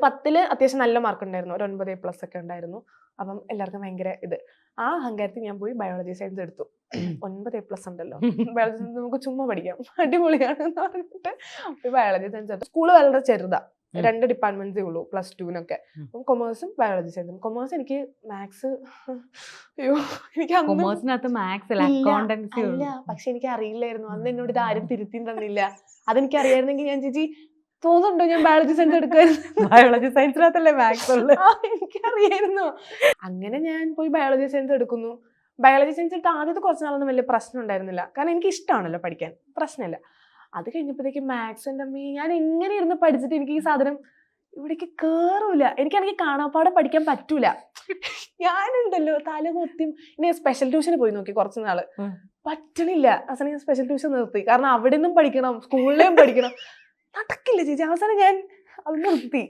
10ല് അത്യാവശ്യം നല്ല മാർക്ക് ഉണ്ടായിരുന്നു, ഒരു 9A+ ഒക്കെ ഉണ്ടായിരുന്നു. അപ്പം എല്ലാവർക്കും ഭയങ്കര ഇത്. ആ അഹങ്കാരത്തിൽ ഞാൻ പോയി ബയോളജി സയൻസ് എടുത്തു. 9A+ ഉണ്ടല്ലോ, ബയോളജി സയൻസ് നമുക്ക് ചുമ്മാ പഠിക്കാം, അടിപൊളിയാണ് എന്ന് പറഞ്ഞിട്ട് ബയോളജി സയൻസ് എടുത്തു. സ്കൂള് വളരെ ചെറുതാ, 2 ഡിപ്പാർട്ട്മെന്റ്സേ ഉള്ളൂ +2-നൊക്കെ. അപ്പം കൊമേഴ്സും ബയോളജി സയൻസും. കൊമേഴ്സ് എനിക്ക് മാത്സ്, അയ്യോ എനിക്ക് കൊമേഴ്സിനകത്ത് മാത്സ് അല്ല, അക്കൗണ്ടൻസി അല്ല, പക്ഷെ എനിക്ക് അറിയില്ലായിരുന്നു. അന്ന് എന്നോട് ഇത് ആരും തിരുത്തി തന്നില്ല. അതെനിക്ക് അറിയായിരുന്നെങ്കിൽ ഞാൻ ചേച്ചി തോന്നുന്നുണ്ടോ ഞാൻ ബയോളജി സയൻസ് എടുക്കുമായിരുന്നു. ബയോളജി സയൻസിനകത്തല്ലേ മാത്സ് ഉള്ളത്. എനിക്കറിയായിരുന്നു. അങ്ങനെ ഞാൻ പോയി ബയോളജി സയൻസ് എടുക്കുന്നു. ബയോളജി സയൻസ് എടുത്ത് ആദ്യത്തെ കുറച്ച് നാളൊന്നും വലിയ പ്രശ്നം ഉണ്ടായിരുന്നില്ല, കാരണം എനിക്ക് ഇഷ്ടമാണല്ലോ പഠിക്കാൻ, പ്രശ്നമില്ല. അത് കഴിഞ്ഞപ്പോഴത്തേക്കും മാത്സിന്റെ അമ്മ ഞാൻ എങ്ങനെ ഇരുന്ന് പഠിച്ചിട്ട് എനിക്ക് ഈ സാധനം ഇവിടേക്ക് കേറൂല. എനിക്കാണെങ്കിൽ കാണാപ്പാടെ പഠിക്കാൻ പറ്റൂല. ഞാനുണ്ടല്ലോ തലകുത്തി. ഇനി സ്പെഷ്യൽ ട്യൂഷന് പോയി നോക്കി കുറച്ച് നാള്, പറ്റണില്ല. അവസാനം ഞാൻ സ്പെഷ്യൽ ട്യൂഷൻ നിർത്തി, കാരണം അവിടെ നിന്നും പഠിക്കണം, സ്കൂളിലേയും പഠിക്കണം, നടക്കില്ല ചേച്ചി. അവസാനം ഞാൻ അത് നിർത്തി.